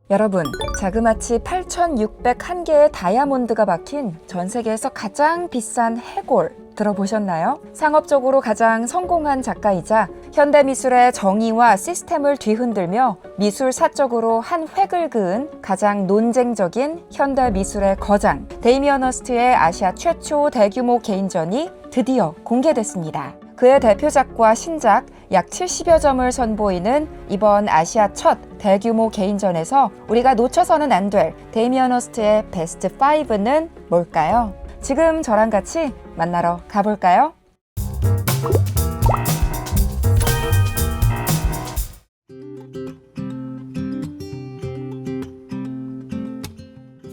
여러분, 자그마치 8,601개의 다이아몬드가 박힌 전 세계에서 가장 비싼 해골 들어보셨나요? 상업적으로 가장 성공한 작가이자 현대미술의 정의와 시스템을 뒤흔들며 미술사적으로 한 획을 그은 가장 논쟁적인 현대미술의 거장 데이미언 허스트의 아시아 최초 대규모 개인전이 드디어 공개됐습니다. 그의 대표작과 신작 약 70여 점을 선보이는 이번 아시아 첫 대규모 개인전에서 우리가 놓쳐서는 안 될 데이미언 허스트의 베스트 5는 뭘까요? 지금 저랑 같이 만나러 가볼까요?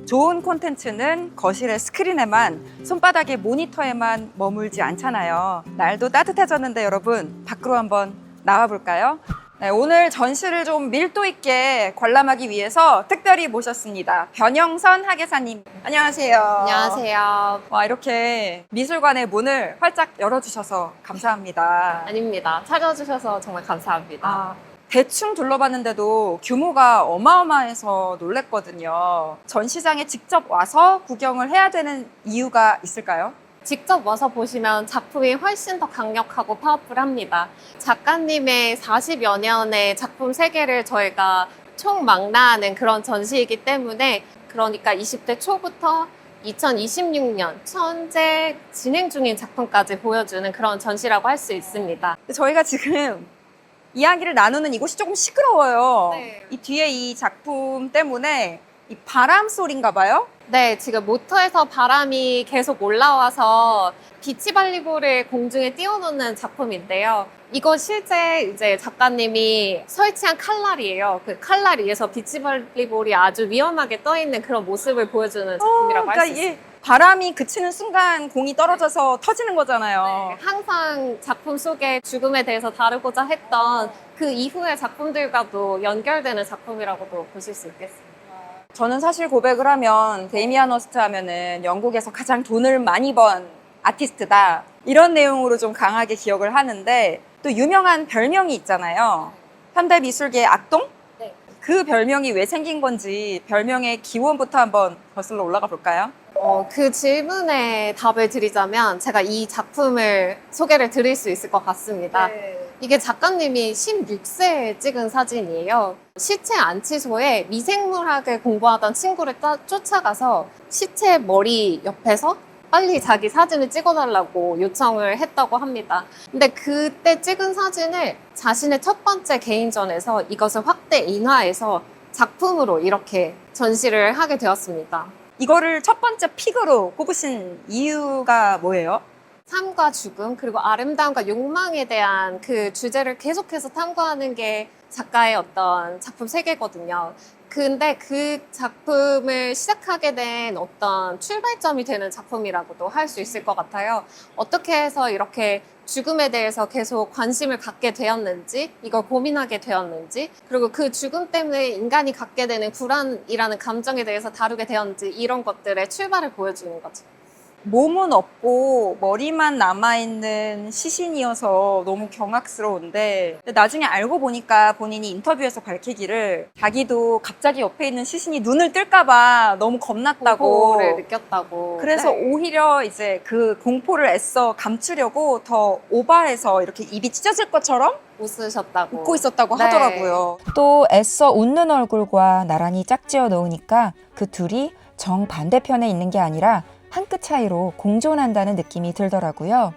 좋은 콘텐츠는 거실의 스크린에만, 손바닥의 모니터에만 머물지 않잖아요. 날도 따뜻해졌는데 여러분, 밖으로 한번 나와볼까요? 네, 오늘 전시를 좀 밀도 있게 관람하기 위해서 특별히 모셨습니다. 변영선 학예사님, 안녕하세요. 안녕하세요. 와, 이렇게 미술관의 문을 활짝 열어주셔서 감사합니다. 아닙니다. 찾아주셔서 정말 감사합니다. 대충 둘러봤는데도 규모가 어마어마해서 놀랬거든요. 전시장에 직접 와서 구경을 해야 되는 이유가 있을까요? 직접 와서 보시면 작품이 훨씬 더 강력하고 파워풀합니다. 작가님의 40여 년의 작품 세계를 저희가 총망라하는 그런 전시이기 때문에, 그러니까 20대 초부터 2026년 현재 진행 중인 작품까지 보여주는 그런 전시라고 할 수 있습니다. 저희가 지금 이야기를 나누는 이곳이 조금 시끄러워요. 네. 이 뒤에 이 작품 때문에 이 바람 소리인가 봐요? 네, 지금 모터에서 바람이 계속 올라와서 비치 발리볼을 공중에 띄워놓는 작품인데요. 이거 실제 이제 작가님이 설치한 칼날이에요. 그 칼날 위에서 비치 발리볼이 아주 위험하게 떠 있는 그런 모습을 보여주는 작품이라고 할 수 그러니까 있습니다. 바람이 그치는 순간 공이 떨어져서 터지는 거잖아요. 네, 항상 작품 속에 죽음에 대해서 다루고자 했던 그 이후의 작품들과도 연결되는 작품이라고도 보실 수 있겠습니다. 저는 사실 고백을 하면 데이미안 허스트 하면은 영국에서 가장 돈을 많이 번 아티스트다, 이런 내용으로 좀 강하게 기억을 하는데, 또 유명한 별명이 있잖아요. 현대미술계의 악동? 네. 그 별명이 왜 생긴 건지 별명의 기원부터 한번 거슬러 올라가 볼까요? 그 질문에 답을 드리자면 제가 이 작품을 소개를 드릴 수 있을 것 같습니다. 이게 작가님이 16세에 찍은 사진이에요. 시체 안치소에 미생물학을 공부하던 친구를 쫓아가서 시체 머리 옆에서 빨리 자기 사진을 찍어달라고 요청을 했다고 합니다. 근데 그때 찍은 사진을 자신의 첫 번째 개인전에서 이것을 확대 인화해서 작품으로 이렇게 전시를 하게 되었습니다. 이거를 첫 번째 픽으로 꼽으신 이유가 뭐예요? 삶과 죽음, 그리고 아름다움과 욕망에 대한 그 주제를 계속해서 탐구하는 게 작가의 어떤 작품 세계거든요. 근데 그 작품을 시작하게 된 어떤 출발점이 되는 작품이라고도 할 수 있을 것 같아요. 어떻게 해서 이렇게 죽음에 대해서 계속 관심을 갖게 되었는지, 이걸 고민하게 되었는지, 그리고 그 죽음 때문에 인간이 갖게 되는 불안이라는 감정에 대해서 다루게 되었는지, 이런 것들의 출발을 보여주는 거죠. 몸은 없고 머리만 남아있는 시신이어서 너무 경악스러운데, 근데 나중에 알고 보니까 본인이 인터뷰에서 밝히기를 자기도 갑자기 옆에 있는 시신이 눈을 뜰까봐 너무 겁났다고, 공포를 느꼈다고. 그래서 네. 오히려 이제 그 공포를 애써 감추려고 더 오버해서 이렇게 입이 찢어질 것처럼 웃으셨다고. 웃고 있었다고 네. 하더라고요. 또 애써 웃는 얼굴과 나란히 짝지어 놓으니까 그 둘이 정반대편에 있는 게 아니라 한 끗 차이로 공존한다는 느낌이 들더라고요.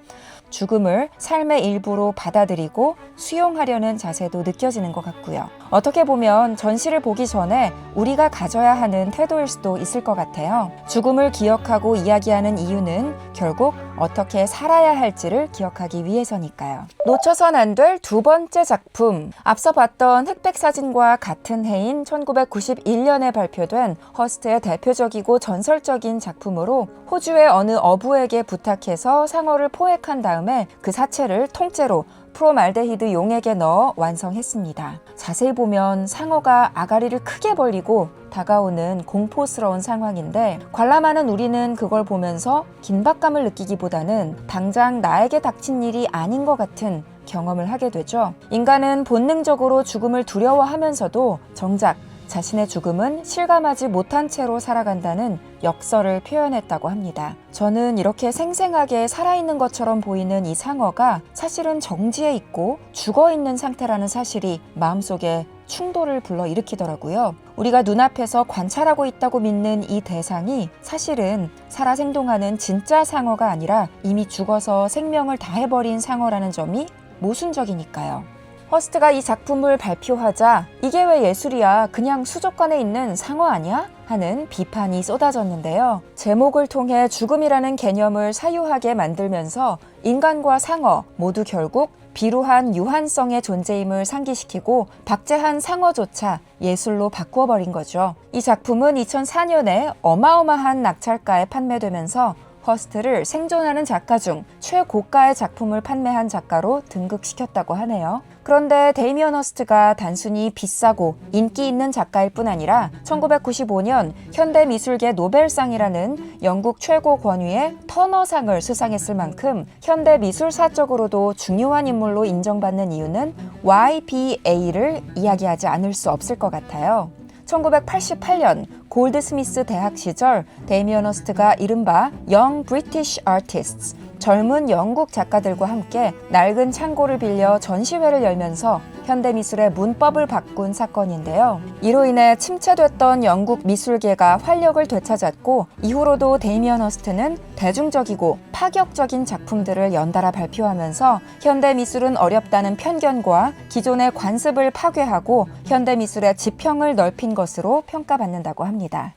죽음을 삶의 일부로 받아들이고 수용하려는 자세도 느껴지는 것 같고요. 어떻게 보면 전시를 보기 전에 우리가 가져야 하는 태도일 수도 있을 것 같아요. 죽음을 기억하고 이야기하는 이유는 결국 어떻게 살아야 할지를 기억하기 위해서니까요. 놓쳐선 안 될 두 번째 작품, 앞서 봤던 흑백 사진과 같은 해인 1991년에 발표된 허스트의 대표적이고 전설적인 작품으로 호주의 어느 어부에게 부탁해서 상어를 포획한 다음에 그 사체를 통째로 프로말데히드 용액에 넣어 완성했습니다. 자세히 보면 상어가 아가리를 크게 벌리고 다가오는 공포스러운 상황인데, 관람하는 우리는 그걸 보면서 긴박감을 느끼기보다는 당장 나에게 닥친 일이 아닌 것 같은 경험을 하게 되죠. 인간은 본능적으로 죽음을 두려워하면서도 정작 자신의 죽음은 실감하지 못한 채로 살아간다는 역설을 표현했다고 합니다. 저는 이렇게 생생하게 살아있는 것처럼 보이는 이 상어가 사실은 정지해 있고 죽어있는 상태라는 사실이 마음속에 충돌을 불러일으키더라고요. 우리가 눈앞에서 관찰하고 있다고 믿는 이 대상이 사실은 살아 생동하는 진짜 상어가 아니라 이미 죽어서 생명을 다해버린 상어라는 점이 모순적이니까요. 허스트가 이 작품을 발표하자 이게 왜 예술이야? 그냥 수족관에 있는 상어 아니야? 하는 비판이 쏟아졌는데요. 제목을 통해 죽음이라는 개념을 사유하게 만들면서 인간과 상어 모두 결국 비루한 유한성의 존재임을 상기시키고 박제한 상어조차 예술로 바꾸어버린 거죠. 이 작품은 2004년에 어마어마한 낙찰가에 판매되면서 허스트를 생존하는 작가 중 최고가의 작품을 판매한 작가로 등극시켰다고 하네요. 그런데 데이미언 허스트가 단순히 비싸고 인기 있는 작가일 뿐 아니라 1995년 현대미술계 노벨상이라는 영국 최고 권위의 터너상을 수상했을 만큼 현대미술사적으로도 중요한 인물로 인정받는 이유는 YBA를 이야기하지 않을 수 없을 것 같아요. 1988년 골드스미스 대학 시절 데이미언 허스트가 이른바 Young British Artists, 젊은 영국 작가들과 함께 낡은 창고를 빌려 전시회를 열면서 현대미술의 문법을 바꾼 사건인데요. 이로 인해 침체됐던 영국 미술계가 활력을 되찾았고 이후로도 데이미언 허스트는 대중적이고 파격적인 작품들을 연달아 발표하면서 현대미술은 어렵다는 편견과 기존의 관습을 파괴하고 현대미술의 지평을 넓힌 것으로 평가받는다고 합니다.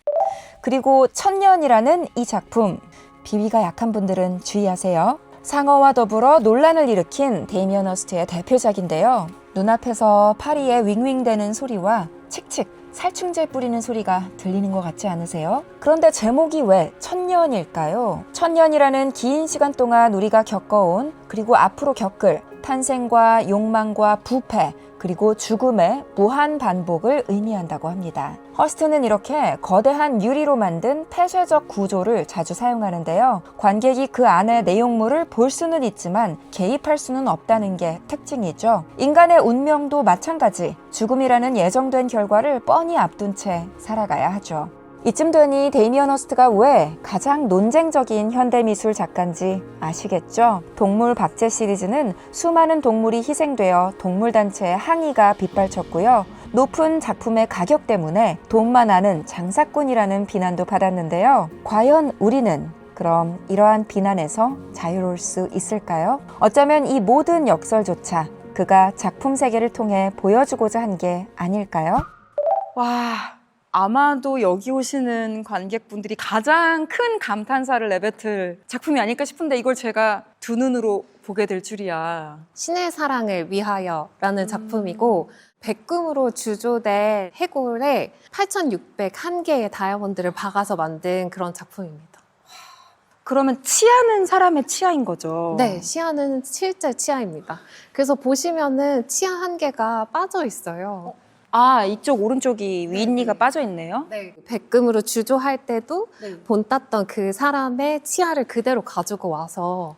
그리고 천년이라는 이 작품, 비위가 약한 분들은 주의하세요. 상어와 더불어 논란을 일으킨 데이미언 허스트의 대표작인데요. 눈앞에서 파리에 윙윙대는 소리와 칙칙 살충제 뿌리는 소리가 들리는 것 같지 않으세요? 그런데 제목이 왜 천년일까요? 천년이라는 긴 시간 동안 우리가 겪어온 그리고 앞으로 겪을 탄생과 욕망과 부패 그리고 죽음의 무한 반복을 의미한다고 합니다. 허스트는 이렇게 거대한 유리로 만든 폐쇄적 구조를 자주 사용하는데요. 관객이 그 안의 내용물을 볼 수는 있지만 개입할 수는 없다는 게 특징이죠. 인간의 운명도 마찬가지. 죽음이라는 예정된 결과를 뻔히 앞둔 채 살아가야 하죠. 이쯤 되니 데이미언 허스트가 왜 가장 논쟁적인 현대미술 작가인지 아시겠죠? 동물 박제 시리즈는 수많은 동물이 희생되어 동물단체의 항의가 빗발쳤고요. 높은 작품의 가격 때문에 돈만 아는 장사꾼이라는 비난도 받았는데요. 과연 우리는 그럼 이러한 비난에서 자유로울 수 있을까요? 어쩌면 이 모든 역설조차 그가 작품 세계를 통해 보여주고자 한 게 아닐까요? 와, 아마도 여기 오시는 관객분들이 가장 큰 감탄사를 내뱉을 작품이 아닐까 싶은데 이걸 제가 두 눈으로 보게 될 줄이야. 신의 사랑을 위하여라는 작품이고 백금으로 주조된 해골에 8,601개의 다이아몬드를 박아서 만든 그런 작품입니다. 그러면 치아는 사람의 치아인 거죠? 네, 치아는 실제 치아입니다. 그래서 보시면은 치아 한 개가 빠져 있어요. 아, 이쪽 오른쪽이 윗니가 빠져 있네요? 네. 백금으로 주조할 때도 본 땄던 그 사람의 치아를 그대로 가지고 와서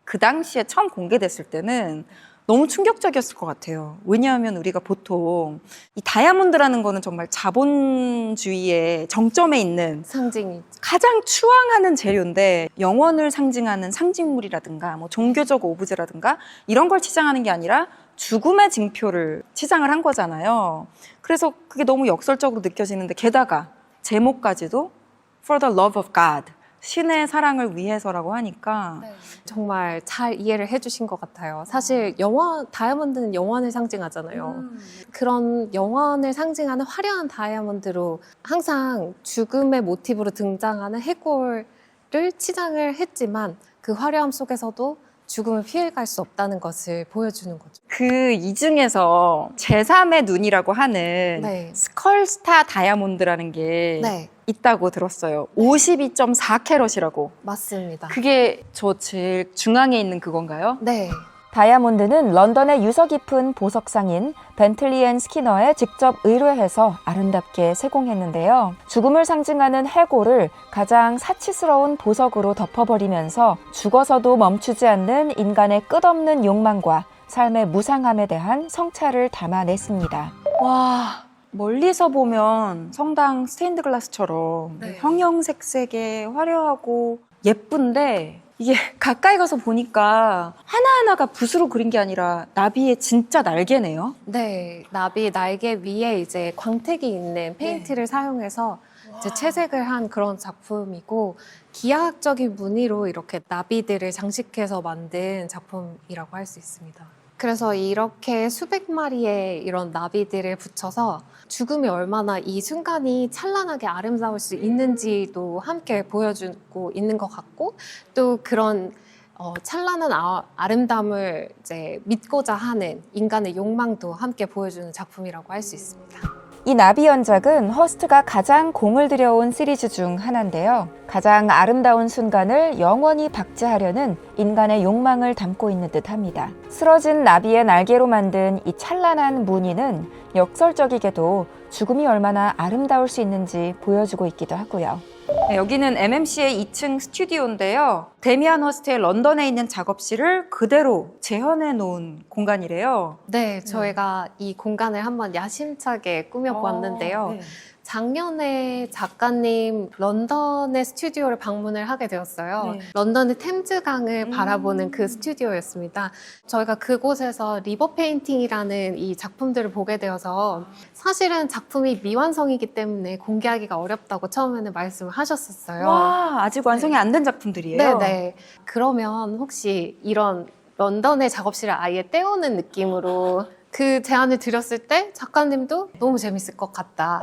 그 당시에 처음 공개됐을 때는 너무 충격적이었을 것 같아요. 왜냐하면 우리가 보통 이 다이아몬드라는 거는 정말 자본주의의 정점에 있는 상징이죠. 가장 추앙하는 재료인데 영원을 상징하는 상징물이라든가 뭐 종교적 오브제라든가 이런 걸 치장하는 게 아니라 죽음의 징표를 치장을 한 거잖아요. 그래서 그게 너무 역설적으로 느껴지는데 게다가 제목까지도 For the love of God, 신의 사랑을 위해서라고 하니까 정말 잘 이해를 해주신 것 같아요. 사실 다이아몬드는 영원을 상징하잖아요. 그런 영원을 상징하는 화려한 다이아몬드로 항상 죽음의 모티브로 등장하는 해골을 치장을 했지만 그 화려함 속에서도 죽음을 피해갈 수 없다는 것을 보여주는 거죠. 그 이 중에서 제3의 눈이라고 하는 네. 스컬스타 다이아몬드라는 게 네, 있다고 들었어요. 52.4캐럿이라고. 맞습니다. 그게 저 제일 중앙에 있는 그건가요? 네, 다이아몬드는 런던의 유서 깊은 보석상인 벤틀리 앤 스키너에 직접 의뢰해서 아름답게 세공했는데요. 죽음을 상징하는 해골을 가장 사치스러운 보석으로 덮어버리면서 죽어서도 멈추지 않는 인간의 끝없는 욕망과 삶의 무상함에 대한 성찰을 담아냈습니다. 와, 멀리서 보면 성당 스테인드 글라스처럼 네. 형형색색에 화려하고 예쁜데 이게 가까이 가서 보니까 하나하나가 붓으로 그린 게 아니라 나비의 진짜 날개네요. 네, 나비 날개 위에 이제 광택이 있는 페인트를 사용해서 이제 채색을 한 그런 작품이고 기하학적인 무늬로 이렇게 나비들을 장식해서 만든 작품이라고 할 수 있습니다. 그래서 이렇게 수백 마리의 이런 나비들을 붙여서 죽음이 얼마나 이 순간이 찬란하게 아름다울 수 있는지도 함께 보여주고 있는 것 같고 또 그런 찬란한 아름다움을 이제 믿고자 하는 인간의 욕망도 함께 보여주는 작품이라고 할 수 있습니다. 이 나비 연작은 허스트가 가장 공을 들여온 시리즈 중 하나인데요. 가장 아름다운 순간을 영원히 박제하려는 인간의 욕망을 담고 있는 듯합니다. 쓰러진 나비의 날개로 만든 이 찬란한 무늬는 역설적이게도 죽음이 얼마나 아름다울 수 있는지 보여주고 있기도 하고요. 네, 여기는 MMC의 2층 스튜디오인데요. 데미안 허스트의 런던에 있는 작업실을 그대로 재현해 놓은 공간이래요. 네, 저희가 이 공간을 한번 야심차게 꾸며보았는데요. 네. 작년에 작가님 런던의 스튜디오를 방문을 하게 되었어요. 네. 런던의 템즈강을 바라보는 그 스튜디오였습니다. 저희가 그곳에서 리버 페인팅이라는 이 작품들을 보게 되어서 사실은 작품이 미완성이기 때문에 공개하기가 어렵다고 처음에는 말씀을 하셨었어요. 와, 아직 완성이 안 된 작품들이에요. 네네. 그러면 혹시 이런 런던의 작업실을 아예 떼우는 느낌으로 그 제안을 드렸을 때 작가님도 너무 재밌을 것 같다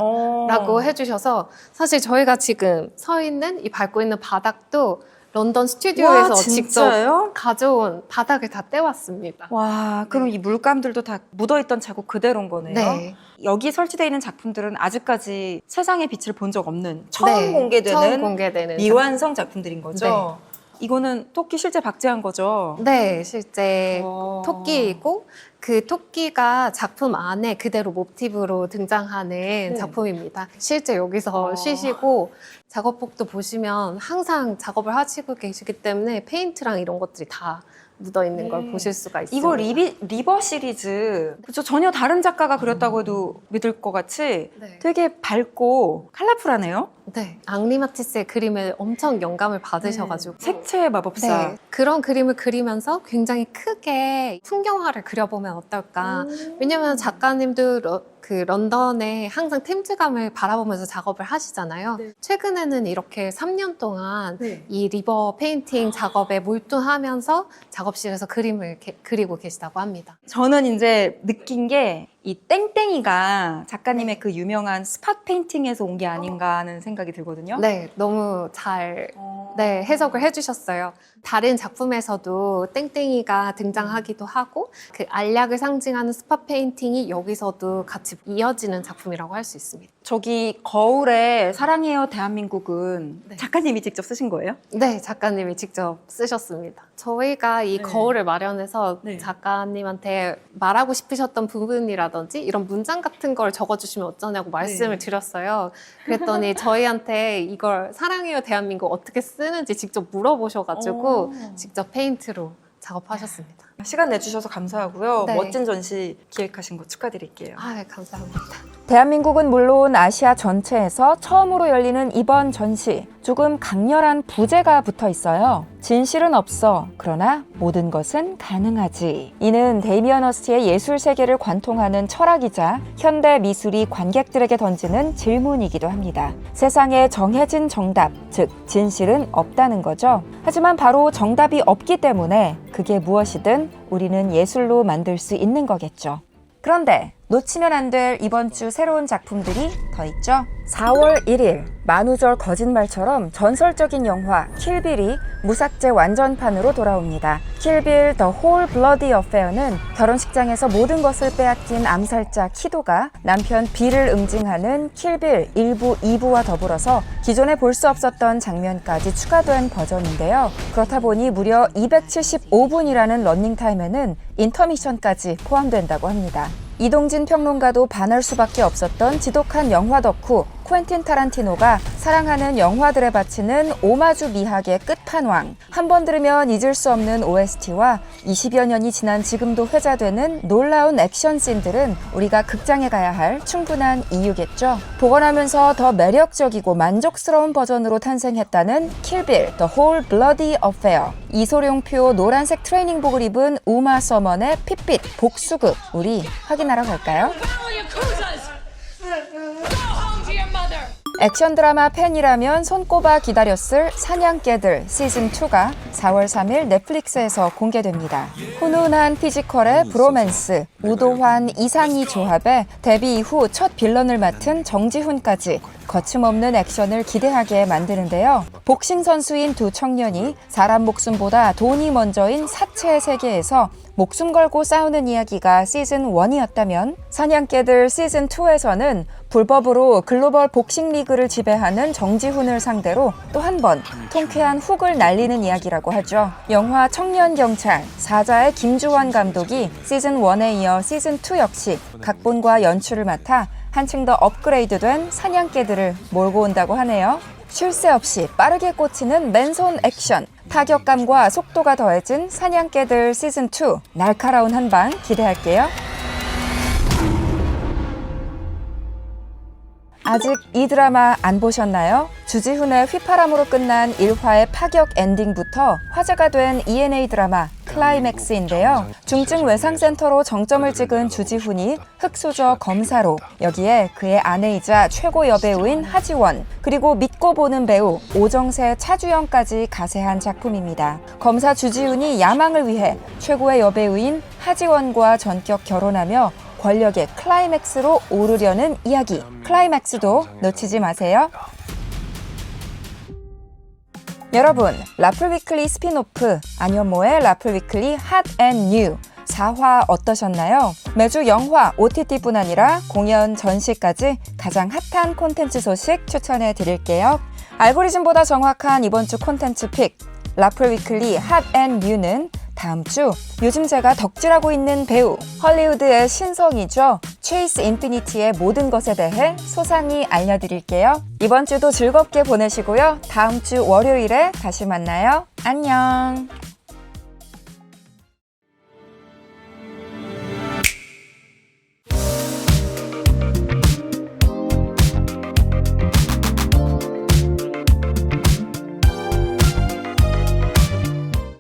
라고 해주셔서 사실 저희가 지금 서 있는 이 밟고 있는 바닥도 런던 스튜디오에서 와, 직접 진짜요? 가져온 바닥을 다 떼왔습니다. 와, 그럼 이 물감들도 다 묻어있던 자국 그대로인 거네요. 네. 여기 설치되어 있는 작품들은 아직까지 세상의 빛을 본 적 없는 처음 네, 공개되는 처음 공개되는 미완성 작품들인 거죠. 이거는 토끼 실제 박제한 거죠. 네, 실제 와. 토끼이고 그 토끼가 작품 안에 그대로 모티브로 등장하는 작품입니다. 실제 여기서 쉬시고 작업복도 보시면 항상 작업을 하시고 계시기 때문에 페인트랑 이런 것들이 다 묻어 있는 걸 보실 수가 있습니다. 이거 리버 시리즈 그렇죠. 전혀 다른 작가가 그렸다고 해도 믿을 것 같이 네. 되게 밝고 컬러풀하네요. 네, 앙리 마티스의 그림을 엄청 영감을 받으셔가지고 색채의 마법사. 네, 그런 그림을 그리면서 굉장히 크게 풍경화를 그려보면 어떨까. 왜냐면 작가님도 그 런던에 항상 템즈강을 바라보면서 작업을 하시잖아요. 최근에는 이렇게 3년 동안 이 리버 페인팅 작업에 몰두하면서 작업실에서 그림을 그리고 계시다고 합니다. 저는 이제 느낀 게 이 땡땡이가 작가님의 그 유명한 스팟 페인팅에서 온 게 아닌가 하는 생각이 들거든요. 네, 너무 잘 네, 해석을 해주셨어요. 다른 작품에서도 땡땡이가 등장하기도 하고 그 알약을 상징하는 스팟 페인팅이 여기서도 같이 이어지는 작품이라고 할 수 있습니다. 저기 거울에 사랑해요 대한민국은 네. 작가님이 직접 쓰신 거예요? 네, 작가님이 직접 쓰셨습니다. 저희가 이 거울을 마련해서 네. 작가님한테 말하고 싶으셨던 부분이라든지 이런 문장 같은 걸 적어주시면 어쩌냐고 말씀을 드렸어요. 그랬더니 저희한테 이걸 사랑해요 대한민국 어떻게 쓰는지 직접 물어보셔가지고 직접 페인트로 작업하셨습니다. 시간 내주셔서 감사하고요. 네. 멋진 전시 기획하신 거 축하드릴게요. 아, 감사합니다. 대한민국은 물론 아시아 전체에서 처음으로 열리는 이번 전시, 조금 강렬한 부제가 붙어 있어요. 진실은 없어, 그러나 모든 것은 가능하지. 이는 데미안 허스트의 예술 세계를 관통하는 철학이자 현대 미술이 관객들에게 던지는 질문이기도 합니다. 세상에 정해진 정답, 즉 진실은 없다는 거죠. 하지만 바로 정답이 없기 때문에 그게 무엇이든 우리는 예술로 만들 수 있는 거겠죠. 그런데 놓치면 안 될 이번 주 새로운 작품들이 더 있죠. 4월 1일 만우절 거짓말처럼 전설적인 영화 킬빌이 무삭제 완전판으로 돌아옵니다. 킬빌 더 홀 블러디 어페어는 결혼식장에서 모든 것을 빼앗긴 암살자 키도가 남편 빌을 응징하는 킬빌 1부, 2부와 더불어서 기존에 볼 수 없었던 장면까지 추가된 버전인데요. 그렇다 보니 무려 275분이라는 러닝타임에는 인터미션까지 포함된다고 합니다. 이동진 평론가도 반할 수밖에 없었던 지독한 영화 덕후 퀸틴 타란티노가 사랑하는 영화들에 바치는 오마주 미학의 끝판왕. 한 번 들으면 잊을 수 없는 OST와 20여 년이 지난 지금도 회자되는 놀라운 액션씬들은 우리가 극장에 가야 할 충분한 이유겠죠. 복원하면서 더 매력적이고 만족스러운 버전으로 탄생했다는 킬빌, The Whole Bloody Affair. 이소룡표 노란색 트레이닝복을 입은 우마 서먼의 핏빛 복수극. 우리 확인하러 갈까요? 액션 드라마 팬이라면 손꼽아 기다렸을 사냥개들 시즌2가 4월 3일 넷플릭스에서 공개됩니다. 훈훈한 피지컬의 브로맨스, 우도환, 이상희 조합에 데뷔 이후 첫 빌런을 맡은 정지훈까지 거침없는 액션을 기대하게 만드는데요. 복싱 선수인 두 청년이 사람 목숨보다 돈이 먼저인 사체의 세계에서 목숨 걸고 싸우는 이야기가 시즌1이었다면 사냥개들 시즌2에서는 불법으로 글로벌 복싱 리그를 지배하는 정지훈을 상대로 또 한 번 통쾌한 훅을 날리는 이야기라고 하죠. 영화 청년경찰, 사자의 김주원 감독이 시즌1에 이어 시즌2 역시 각본과 연출을 맡아 한층 더 업그레이드된 사냥개들을 몰고 온다고 하네요. 쉴 새 없이 빠르게 꽂히는 맨손 액션, 타격감과 속도가 더해진 사냥개들 시즌2, 날카로운 한방 기대할게요. 아직 이 드라마 안 보셨나요? 주지훈의 휘파람으로 끝난 1화의 파격 엔딩부터 화제가 된 ENA 드라마 클라이맥스인데요. 중증 외상센터로 정점을 찍은 주지훈이 흑수저 검사로, 여기에 그의 아내이자 최고 여배우인 하지원, 그리고 믿고 보는 배우 오정세, 차주연까지 가세한 작품입니다. 검사 주지훈이 야망을 위해 최고의 여배우인 하지원과 전격 결혼하며 권력의 클라이맥스로 오르려는 이야기. 클라이맥스도 놓치지 마세요. 여러분, 라플 위클리 스피노프 안현모의 라플 위클리 핫 앤 뉴 4화 어떠셨나요? 매주 영화, OTT뿐 아니라 공연, 전시까지 가장 핫한 콘텐츠 소식 추천해 드릴게요. 알고리즘보다 정확한 이번 주 콘텐츠 픽, 라플 위클리 핫 앤 뉴는 다음 주 요즘 제가 덕질하고 있는 배우, 헐리우드의 신성이죠. 체이스 인피니티의 모든 것에 대해 소상히 알려드릴게요. 이번 주도 즐겁게 보내시고요. 다음 주 월요일에 다시 만나요. 안녕.